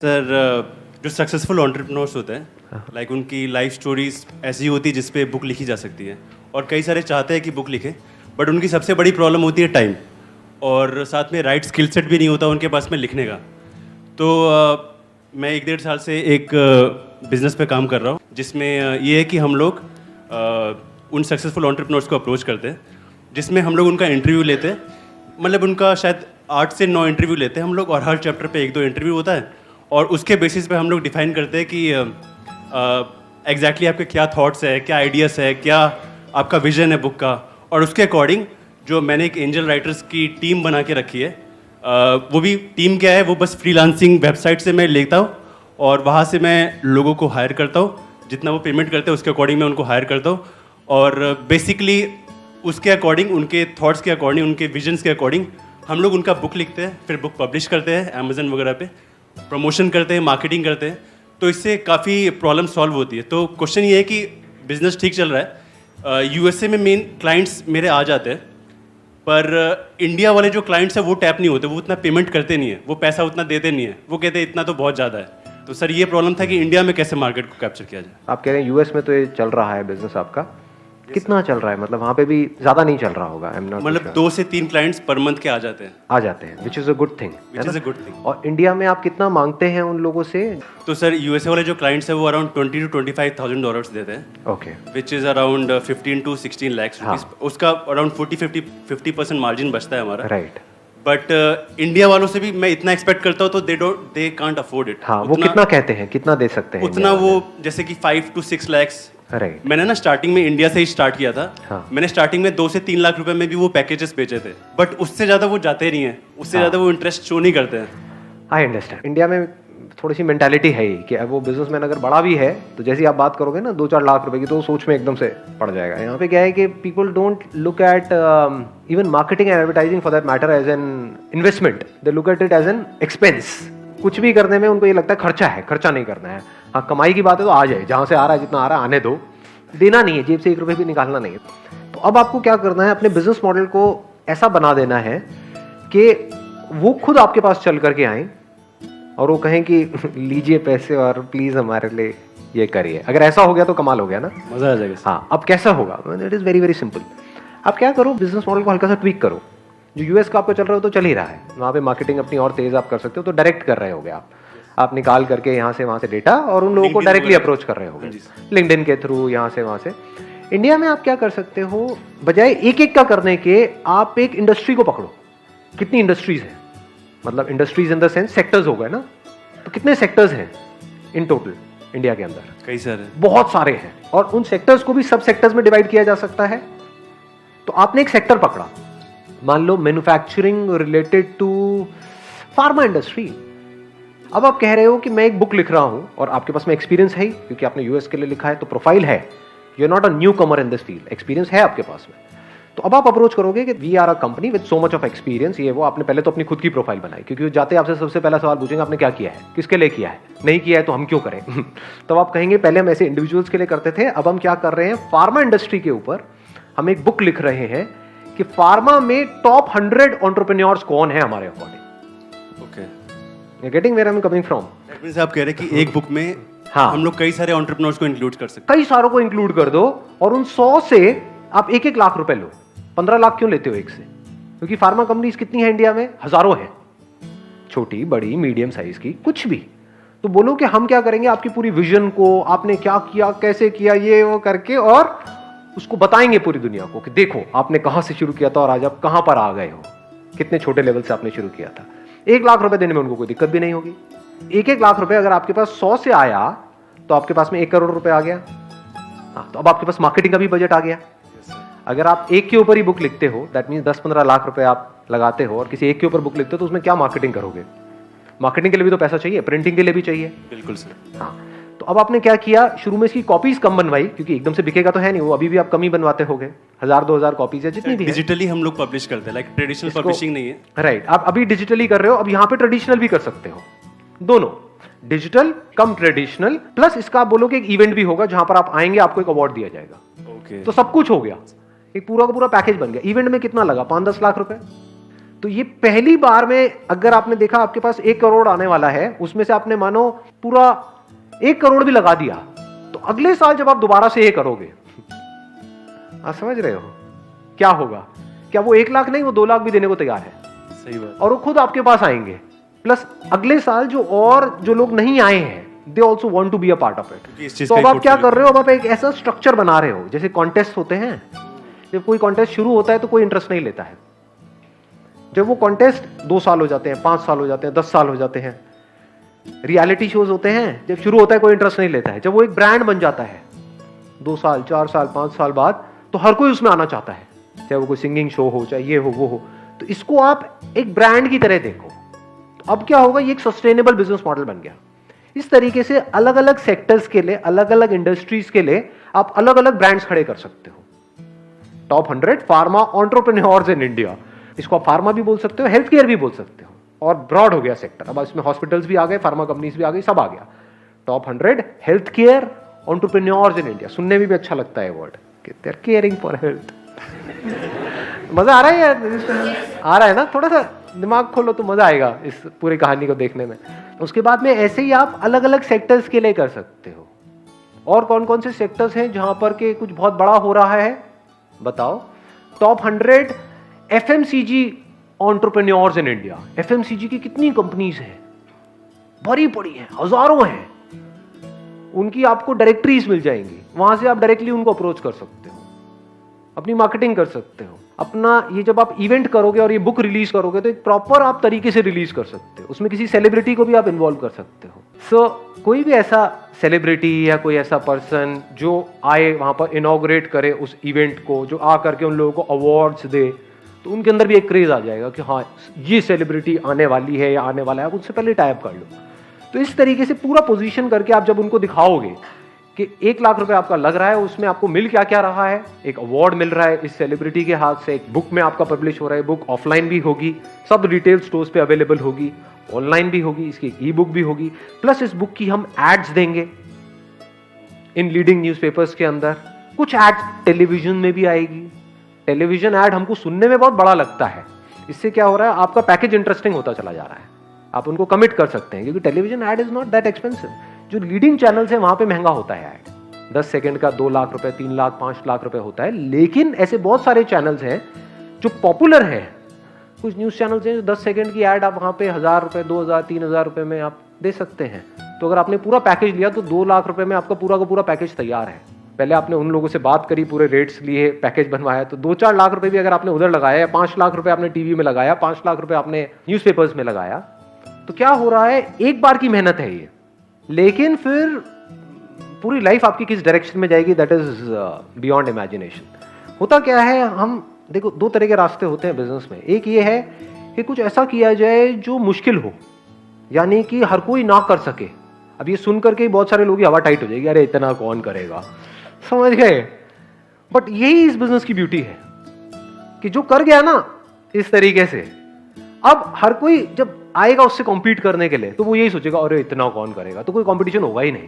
Sir जो successful entrepreneurs होते हैं लाइक उनकी लाइफ स्टोरीज ऐसी होती है जिस पे बुक लिखी जा सकती है और कई सारे चाहते हैं कि बुक लिखें बट उनकी सबसे बड़ी प्रॉब्लम होती है टाइम और साथ में राइट स्किल सेट भी नहीं होता उनके पास में लिखने का। तो मैं 1-1.5 साल से एक बिज़नेस पे काम कर रहा हूँ जिसमें ये है कि हम लोग उन सक्सेसफुल एंटरप्रेन्योर्स को अप्रोच करते हैं जिसमें हम लोग उनका इंटरव्यू लेते हैं, मतलब उनका शायद 8 से 9 इंटरव्यू लेते हैं हम लोग और हर चैप्टर पे 1-2 इंटरव्यू होता है और उसके बेसिस पे हम लोग डिफाइन करते हैं कि एग्जैक्टली आपके क्या थॉट्स है, क्या आइडियाज़ है, क्या आपका विजन है बुक का, और उसके अकॉर्डिंग जो मैंने एक एंजल राइटर्स की टीम बना के रखी है, वो भी टीम क्या है, वो बस फ्रीलांसिंग वेबसाइट से मैं लेता हूँ और वहाँ से मैं लोगों को हायर करता हूँ, जितना वो पेमेंट करते हैं उसके अकॉर्डिंग मैं उनको हायर करता हूँ और बेसिकली उसके अकॉर्डिंग, उनके थॉट्स के अकॉर्डिंग, उनके विजन्स के अकॉर्डिंग हम लोग उनका बुक लिखते हैं, फिर बुक पब्लिश करते हैं अमेजन वगैरह पे, प्रमोशन करते हैं, मार्केटिंग करते हैं, तो इससे काफ़ी प्रॉब्लम सॉल्व होती है। तो क्वेश्चन ये है कि बिज़नेस ठीक चल रहा है, यूएसए में मेन क्लाइंट्स मेरे आ जाते हैं पर इंडिया वाले जो क्लाइंट्स हैं वो टैप नहीं होते, वो उतना पेमेंट करते नहीं है, वो पैसा उतना देते नहीं है, वो कहते हैं इतना तो बहुत ज़्यादा है। तो सर ये प्रॉब्लम था कि इंडिया में कैसे मार्केट को कैप्चर किया जाए। आप कह रहे हैं यूएस में तो ये चल रहा है बिजनेस आपका, कितना चल रहा है? मतलब वहाँ पे भी ज़्यादा नहीं चल रहा होगा? मतलब 2 से 3 क्लाइंट्स पर मंथ के आ जाते हैं, which is a good thing. और इंडिया में आप कितना मांगते हैं उन लोगों से? तो सर यूएसए वाले जो क्लाइंट्स हैं वो अराउंड $20,000 to $25,000 देते हैं, okay, which is around 15 to 16 lakhs rupees. उसका अराउंड 40-50% मार्जिन बचता है हमारा, राइट। बट इंडिया वालों से भी मैं इतना एक्सपेक्ट करता हूँ तो दे कांट अफोर्ड इट। हाँ, वो कितना कहते हैं, कितना दे सकते हैं? उतना वो जैसे कि 5 to 6 lakhs। राइट। मैंने ना स्टार्टिंग में इंडिया से ही स्टार्ट किया था। हाँ। मैंने स्टार्टिंग में 2 से 3 लाख रुपए में भी वो पैकेजेस बेचे थे, बट उससे ज़्यादा वो जाते नहीं है, उससे ज़्यादा वो इंटरेस्ट शो नहीं करते हैं। I understand. इंडिया में थोड़ी सी मेंटालिटी है ही कि अब वो बिजनेसमैन अगर बड़ा भी है तो जैसी आप बात करोगे ना 2-4 लाख रुपए की, तो सोच में एकदम से पड़ जाएगा। यहाँ पे क्या है कि people don't look at even marketing and advertising for that matter as an investment, they look at it as an expense. कुछ भी करने में उनको ये लगता है खर्चा है, खर्चा नहीं करना है। हाँ, कमाई की बात है तो आ जाए, जहाँ से आ रहा है, जितना आ रहा है आने दो, देना नहीं है, जेब से 1 रुपये भी निकालना नहीं है। तो अब आपको क्या करना है, अपने बिजनेस मॉडल को ऐसा बना देना है कि वो खुद आपके पास चल करके आए और वो कहें कि लीजिए पैसे और प्लीज हमारे लिए ये करिए। अगर ऐसा हो गया तो कमाल हो गया ना, मजा आ जाएगा। हाँ, अब कैसा होगा? It is very very simple. आप क्या करो, बिजनेस मॉडल को हल्का सा ट्वीक करो। जो यूएस का आपका चल रहा हो तो चल ही रहा है, वहाँ पे मार्केटिंग अपनी और तेज आप कर सकते हो, तो डायरेक्ट कर रहे होगे आप निकाल करके यहाँ से वहाँ से डेटा और उन लोगों को डायरेक्टली अप्रोच कर रहे होगे लिंक्डइन के थ्रू, यहाँ से वहाँ से। इंडिया में आप क्या कर सकते हो, बजाय एक एक का करने के आप एक इंडस्ट्री को पकड़ो। कितनी इंडस्ट्रीज हैं, मतलब industries in the sense sectors हो गए ना, तो कितने सेक्टर्स हैं इन टोटल इंडिया के अंदर? कई सारे, बहुत सारे हैं, और उन सेक्टर्स को भी सब सेक्टर्स में डिवाइड किया जा सकता है। तो आपने एक सेक्टर पकड़ा, मान लो manufacturing related to pharma industry. अब आप कह रहे हो कि मैं एक बुक लिख रहा हूं और आपके पास में एक्सपीरियंस है ही, क्योंकि आपने यूएस के लिए लिखा है, तो प्रोफाइल है, you are not a newcomer in this field, experience है आपके पास में। तो अब आप अप्रोच करोगे कि we are a company with so much of experience, ये वो। आपने पहले तो अपनी खुद की प्रोफाइल बनाई, क्योंकि जाते आपसे सबसे पहला सवाल पूछेंगे आपने क्या किया है, किसके लिए किया है, नहीं किया है तो हम क्यों करें। तब आप कहेंगे पहले हम ऐसे इंडिविजुअल्स के लिए करते थे, अब हम क्या कर रहे हैं, फार्मा इंडस्ट्री के ऊपर हम एक बुक लिख रहे हैं कि फार्मा में टॉप 100 एंटरप्रेन्योर्स कौन है हमारे according. Okay, you getting where I am coming from? That means आप कह रहे हैं कि एक बुक में हाँ, हम लोग कई सारे एंटरप्रेन्योर्स को इंक्लूड कर सकते कई सारों को इंक्लूड कर दो, और उन 100 से आप 1-1 लाख रुपए लो। 15 लाख क्यों लेते हो एक से? क्योंकि फार्मा कंपनीज कितनी है इंडिया में? हजारों हैं, छोटी बड़ी मीडियम साइज की, कुछ भी। तो बोलो कि हम क्या करेंगे, आपकी पूरी विजन को, आपने क्या किया, कैसे किया, ये वो करके, और उसको बताएंगे पूरी दुनिया को कि देखो आपने कहां से शुरू किया था और आज आप कहां पर आ गए हो, कितने छोटे लेवल से आपने शुरू किया था। 1 लाख रुपए देने में उनको कोई दिक्कत भी नहीं होगी। 1-1 लाख रुपए अगर आपके पास 100 से आया तो आपके पास में 1 करोड़ रुपए आ गया। हाँ, तो अब आपके पास मार्केटिंग का भी बजट आ गया। अगर आप एक के ऊपर ही बुक लिखते हो, दैट मीन्स 10-15 लाख रुपए आप लगाते हो और किसी एक के ऊपर बुक लिखते हो, तो उसमें क्या मार्केटिंग करोगे? मार्केटिंग के लिए भी तो पैसा चाहिए, प्रिंटिंग के लिए भी चाहिए। बिल्कुल सर। हाँ, तो अब आपने क्या किया, शुरू में इसकी कॉपीज कम बनवाई, क्योंकि एकदम से बिकेगा तो है नहीं वो, अभी भी आप कम ही बनवाते होगे, 1000-2000 कॉपीज है जितनी भी है। डिजिटली हम लोग पब्लिश करते हैं, लाइक ट्रेडिशनल पब्लिशिंग नहीं है। राइट, आप अभी डिजिटली कर रहे हो, अब यहाँ पे ट्रेडिशनल भी कर सकते हो, दोनों, डिजिटल कम ट्रेडिशनल, प्लस इसका आप बोलो कि एक इवेंट भी होगा जहां पर आप आएंगे, आपको एक अवार्ड दिया जाएगा। ओके, तो सब कुछ हो गया, एक पूरा का पूरा पैकेज बन गया। इवेंट में कितना लगा? 5-10 लाख रुपए। तो ये पहली बार में अगर आपने देखा आपके पास 1 करोड़ आने वाला है, उसमें से आपने मानो पूरा 1 करोड़ भी लगा दिया, तो अगले साल जब आप दोबारा से ये करोगे, आप समझ रहे हो क्या होगा? क्या वो 1 लाख नहीं, वो 2 लाख भी देने को तैयार है। सही बात। और वो खुद आपके पास आएंगे, प्लस अगले साल जो लोग नहीं आए हैं, they also want to be a part of it. तो अब आप क्या कर रहे हो? अब आप एक ऐसा स्ट्रक्चर बना रहे हो, जैसे कॉन्टेस्ट होते हैं, जब कोई कॉन्टेस्ट शुरू होता है तो कोई इंटरेस्ट नहीं लेता है। जब वो कॉन्टेस्ट 2 साल हो जाते हैं, 5 साल हो जाते हैं, 10 साल हो जाते हैं, रियलिटी शोज होते हैं, जब शुरू होता है कोई इंटरेस्ट नहीं लेता है। जब वो एक ब्रांड बन जाता है 2 साल, 4 साल, 5 साल बाद, तो हर कोई उसमें आना चाहता है, चाहे वो कोई सिंगिंग शो हो, चाहे ये हो वो हो। तो इसको आप एक ब्रांड की तरह देखो। तो अब क्या होगा? ये एक सस्टेनेबल बिजनेस मॉडल बन गया। इस तरीके से अलग अलग सेक्टर्स के लिए, अलग अलग इंडस्ट्रीज के लिए आप अलग अलग ब्रांड्स खड़े कर सकते हो। Top 100 pharma entrepreneurs in India, इसको आप फार्मा भी बोल सकते हो, हेल्थ केयर भी बोल सकते हो, और ब्रॉड हो गया सेक्टर। अब इसमें हॉस्पिटल्स भी आ गए, फार्मा कंपनीज भी आ गई, सब आ गया। Top 100 health care entrepreneurs in India, सुनने में भी अच्छा लगता है वर्ड, कि they are caring for health. मजा आ रहा है यार? आ रहा है ना? थोड़ा सा दिमाग खोलो तो मजा आएगा इस पूरी कहानी को देखने में। उसके बाद में ऐसे ही आप अलग अलग सेक्टर्स के लिए कर सकते हो। और कौन कौन से सेक्टर्स हैं जहां पर के कुछ बहुत बड़ा हो रहा है, बताओ? Top 100 FMCG entrepreneurs in India. FMCG की कितनी कंपनीज हैं, बड़ी बड़ी हैं, हजारों हैं। उनकी आपको डायरेक्टरीज मिल जाएंगी, वहां से आप डायरेक्टली उनको अप्रोच कर सकते हो, अपनी मार्केटिंग कर सकते हो। अपना ये जब आप इवेंट करोगे और ये बुक रिलीज करोगे तो एक प्रॉपर आप तरीके से रिलीज कर सकते हो, उसमें किसी सेलिब्रिटी को भी आप इन्वॉल्व कर सकते हो। कोई भी ऐसा सेलिब्रिटी या कोई ऐसा पर्सन जो आए वहां पर इनॉग्रेट करे उस इवेंट को, जो आ करके उन लोगों को अवार्ड्स दे, तो उनके अंदर भी एक क्रेज आ जाएगा कि हाँ ये सेलिब्रिटी आने वाली है या आने वाला है, आप उनसे पहले टाइप कर लो। तो इस तरीके से पूरा पोजीशन करके आप जब उनको दिखाओगे कि 1 लाख रुपए आपका लग रहा है, उसमें आपको मिल क्या क्या रहा है, एक अवार्ड मिल रहा है इस सेलिब्रिटी के हाथ से, एक बुक में आपका पब्लिश हो रहा है, बुक ऑफलाइन भी होगी, सब रिटेल स्टोर्स पे अवेलेबल होगी, ऑनलाइन भी होगी, इसकी ई बुक भी होगी, प्लस इस बुक की हम एड्स देंगे इन लीडिंग न्यूज़पेपर्स के अंदर, कुछ एड्स टेलीविजन में भी आएगी। टेलीविजन एड हमको सुनने में बहुत बड़ा लगता है, इससे क्या हो रहा है, आपका पैकेज इंटरेस्टिंग होता चला जा रहा है, आप उनको कमिट कर सकते हैं, क्योंकि television ad is not that expensive. जो लीडिंग चैनल्स है वहां पे महंगा होता है ऐड, 10 सेकंड का 2 लाख रुपए, 3 लाख, 5 लाख रुपए होता है। लेकिन ऐसे बहुत सारे चैनल्स हैं जो पॉपुलर हैं, कुछ न्यूज चैनल्स हैं जो 10 सेकंड की ऐड आप वहां पे 1000 रुपए, 2000, 3000 रुपए में आप दे सकते हैं। तो अगर आपने पूरा पैकेज लिया तो 2 लाख रुपए में आपका पूरा का पूरा पैकेज तैयार है। पहले आपने उन लोगों से बात करी, पूरे रेट्स लिए, पैकेज बनवाया, तो 2-4 लाख रुपए भी अगर आपने उधर लगाया, 5 लाख रुपए आपने टीवी में लगाया, 5 लाख रुपए आपने न्यूज़पेपर्स में लगाया, तो क्या हो रहा है, एक बार की मेहनत है ये, लेकिन फिर पूरी लाइफ आपकी किस डायरेक्शन में जाएगी, दैट इज बियॉन्ड इमेजिनेशन। होता क्या है, हम देखो 2 तरह के रास्ते होते हैं बिजनेस में। एक ये है कि कुछ ऐसा किया जाए जो मुश्किल हो, यानी कि हर कोई ना कर सके। अब ये सुन करके बहुत सारे लोगों की हवा टाइट हो जाएगी, अरे इतना कौन करेगा, समझ गए? बट यही इस बिजनेस की ब्यूटी है कि जो कर गया ना इस तरीके से, अब हर कोई जब आएगा उससे कॉम्पीट करने के लिए, तो वो यही सोचेगा अरे इतना कौन करेगा, तो कोई कंपटीशन होगा ही नहीं।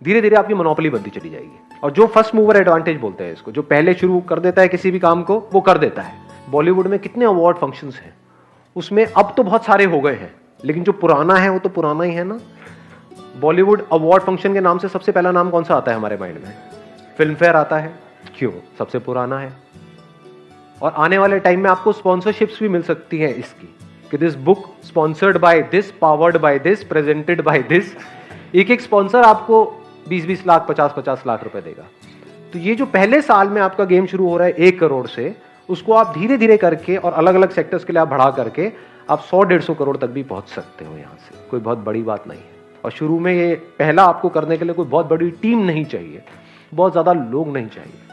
धीरे धीरे आपकी मोनोपोली बनती चली जाएगी। और जो फर्स्ट मूवर एडवांटेज बोलते हैं इसको, जो पहले शुरू कर देता है किसी भी काम को, वो कर देता है। बॉलीवुड में कितने अवार्ड फंक्शंस हैं, उसमें अब तो बहुत सारे हो गए हैं, लेकिन जो पुराना है वो तो पुराना ही है ना। बॉलीवुड अवार्ड फंक्शन के नाम से सबसे पहला नाम कौन सा आता है हमारे माइंड में? फिल्म फेयर आता है। क्यों? सबसे पुराना है। और आने वाले टाइम में आपको स्पॉन्सरशिप्स भी मिल सकती हैं इसकी, कि this book sponsored by this, powered by this, presented by this. एक एक स्पॉन्सर आपको 20-20 लाख, 50-50 लाख रुपए देगा। तो ये जो पहले साल में आपका गेम शुरू हो रहा है 1 करोड़ से, उसको आप धीरे धीरे करके और अलग अलग सेक्टर्स के लिए आप बढ़ा करके आप 100-150 करोड़ तक भी पहुंच सकते हो। यहाँ से कोई बहुत बड़ी बात नहीं है। और शुरू में ये पहला आपको करने के लिए कोई बहुत बड़ी टीम नहीं चाहिए, बहुत ज्यादा लोग नहीं चाहिए।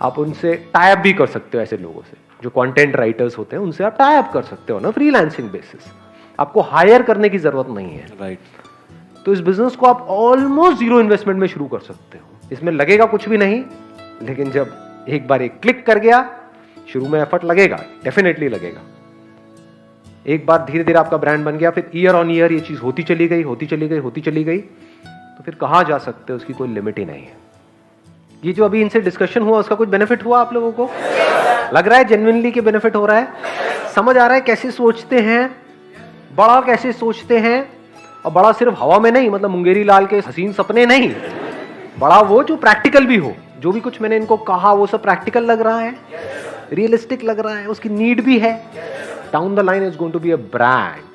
आप उनसे टाई अप भी कर सकते हो, ऐसे लोगों से जो कंटेंट राइटर्स होते हैं उनसे आप टाई अप कर सकते हो ना, फ्रीलांसिंग बेसिस। आपको हायर करने की जरूरत नहीं है, राइट। तो इस बिजनेस को आप ऑलमोस्ट 0 इन्वेस्टमेंट में शुरू कर सकते हो। इसमें लगेगा कुछ भी नहीं, लेकिन जब एक बार एक क्लिक कर गया, शुरू में एफर्ट लगेगा, डेफिनेटली लगेगा। एक बार धीरे धीरे आपका ब्रांड बन गया, फिर ईयर ऑन ईयर ये चीज होती चली गई, होती चली गई, होती चली गई, तो फिर कहाँ जा सकते हो, उसकी कोई लिमिट ही नहीं है। ये जो अभी इनसे डिस्कशन हुआ, उसका कुछ बेनिफिट हुआ आप लोगों को? लग रहा है जेन्युइनली कि बेनिफिट हो रहा है? समझ आ रहा है कैसे सोचते हैं, बड़ा कैसे सोचते हैं, और बड़ा सिर्फ हवा में नहीं, मतलब मुंगेरी लाल के हसीन सपने नहीं, बड़ा वो जो प्रैक्टिकल भी हो। जो भी कुछ मैंने इनको कहा वो सब प्रैक्टिकल लग रहा है, रियलिस्टिक लग रहा है, उसकी नीड भी है। Down the line is going to be a brand.